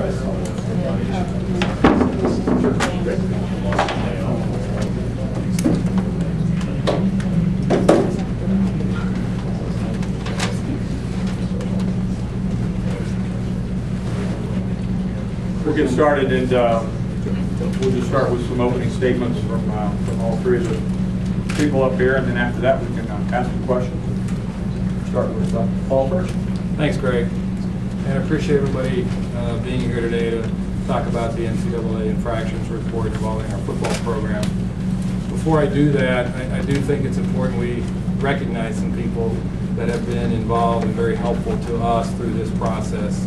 We'll get started, and we'll just start with some opening statements from all three of the people up here, and then after that we can ask some questions. Start with Paul first. Thanks, Greg. And I appreciate everybody being here today to talk about the NCAA infractions report involving our football program. Before I do that, I do think it's important we recognize some people that have been involved and very helpful to us through this process.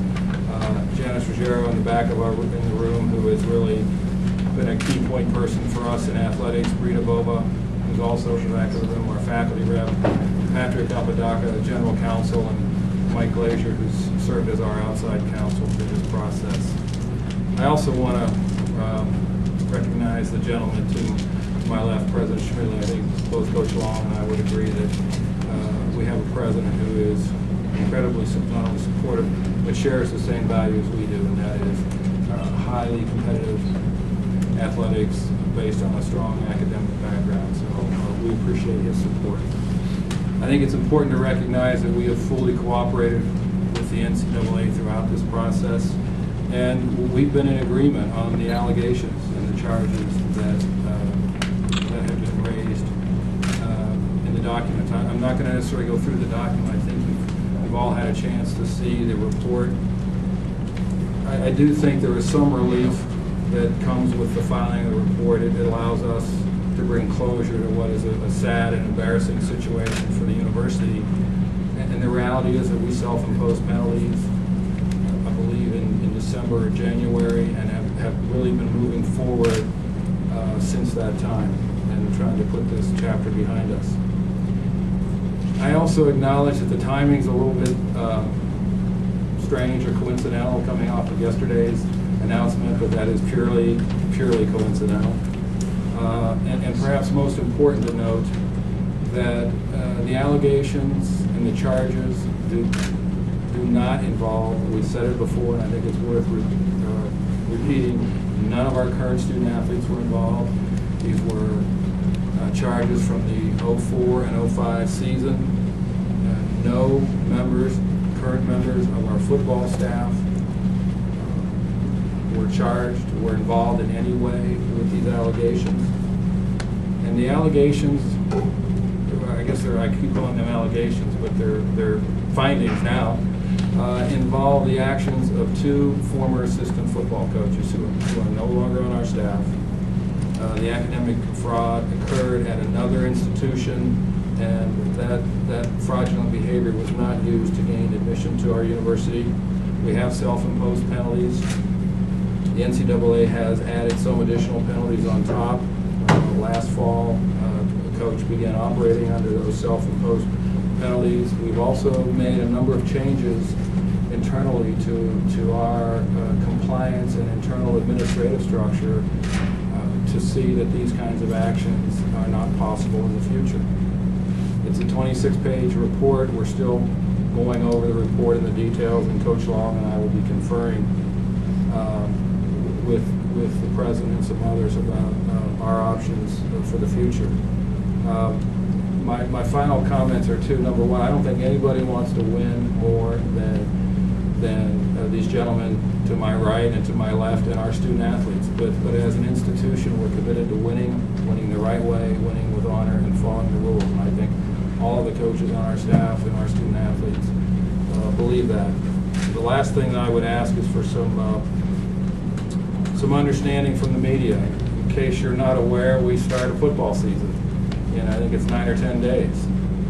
Janice Ruggiero in the back of in the room, who has really been a key point person for us in athletics. Rita Bova, who's also in the back of the room, our faculty rep. Patrick Alpadaka, general counsel, and Mike Glazier, who's served as our outside counsel through this process. I also want to recognize the gentleman to my left, President Schmidly. I think both Coach Long and I would agree that we have a president who is incredibly not only supportive, but shares the same values we do, and that is highly competitive athletics based on a strong academic background. So we appreciate his support. I think it's important to recognize that we have fully cooperated with the NCAA throughout this process, and we've been in agreement on the allegations and the charges that have been raised in the documents. I'm not going to necessarily go through the document. I think we've all had a chance to see the report. I do think there is some relief that comes with the filing of the report. It allows us to bring closure to what is a sad and embarrassing situation for the university. And the reality is that we self-imposed penalties, I believe, in December or January, and have really been moving forward since that time and trying to put this chapter behind us. I also acknowledge that the timing's a little bit strange or coincidental coming off of yesterday's announcement, but that is purely coincidental. And perhaps most important to note that the allegations and the charges do not involve, we said it before and I think it's worth repeating, none of our current student athletes were involved. These were charges from the 04 and 05 season. No current members of our football staff were charged, were involved in any way with these allegations. And the allegations, I guess I keep calling them allegations, but they're findings now, involve the actions of two former assistant football coaches who are no longer on our staff. The academic fraud occurred at another institution, and that fraudulent behavior was not used to gain admission to our university. We have self-imposed penalties. The NCAA has added some additional penalties on top. Last fall, the coach began operating under those self-imposed penalties. We've also made a number of changes internally to our compliance and internal administrative structure to see that these kinds of actions are not possible in the future. It's a 26-page report. We're still going over the report and the details, and Coach Long and I will be conferring with the president and some others about our options for the future. My final comments are two. Number one, I don't think anybody wants to win more than these gentlemen to my right and to my left and our student athletes. But as an institution, we're committed to winning the right way, winning with honor, and following the rules. And I think all of the coaches on our staff and our student athletes believe that. The last thing that I would ask is for some understanding from the media. In case you're not aware, we start a football season. I think it's 9 or 10 days.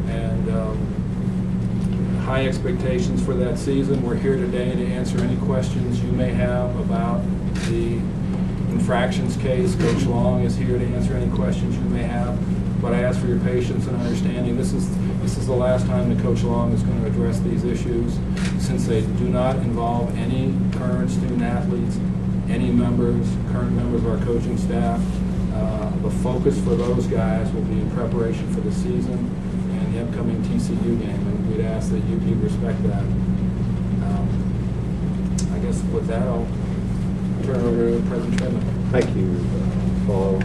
And high expectations for that season. We're here today to answer any questions you may have about the infractions case. Coach Long is here to answer any questions you may have. But I ask for your patience and understanding. This is the last time that Coach Long is going to address these issues, since they do not involve any current student athletes, any current members of our coaching staff. The focus for those guys will be in preparation for the season and the upcoming TCU game, and we'd ask that you respect that. I guess with that, I'll turn it over to President Schmidly. Thank you, Paul.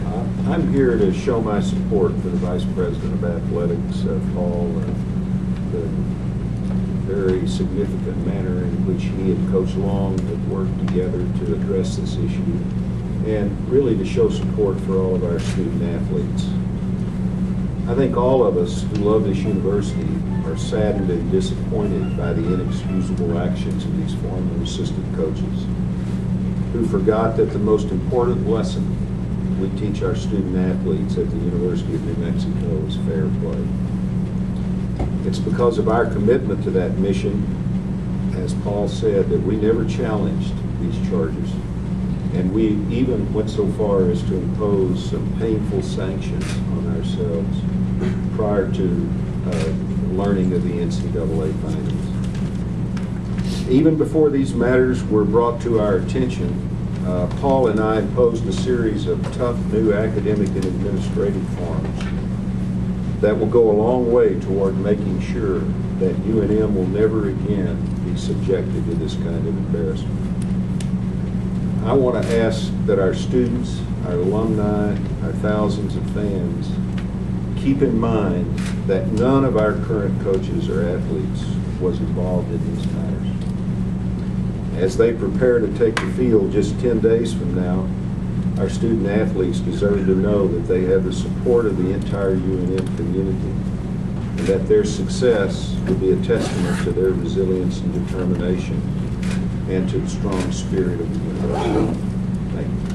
I'm here to show my support for the Vice President of Athletics, Paul, the very significant manner in which he and Coach Long have worked together to address this issue, and really to show support for all of our student athletes. I think all of us who love this university are saddened and disappointed by the inexcusable actions of these former assistant coaches who forgot that the most important lesson we teach our student athletes at the University of New Mexico is fair play. It's because of our commitment to that mission, as Paul said, that we never challenged these charges. And we even went so far as to impose some painful sanctions on ourselves prior to learning of the NCAA findings. Even before these matters were brought to our attention, Paul and I imposed a series of tough new academic and administrative forms that will go a long way toward making sure that UNM will never again be subjected to this kind of embarrassment. I want to ask that our students, our alumni, our thousands of fans keep in mind that none of our current coaches or athletes was involved in these matters. As they prepare to take the field just 10 days from now, our student athletes deserve to know that they have the support of the entire UNM community, and that their success will be a testament to their resilience and determination and to the strong spirit of the university. Thank you.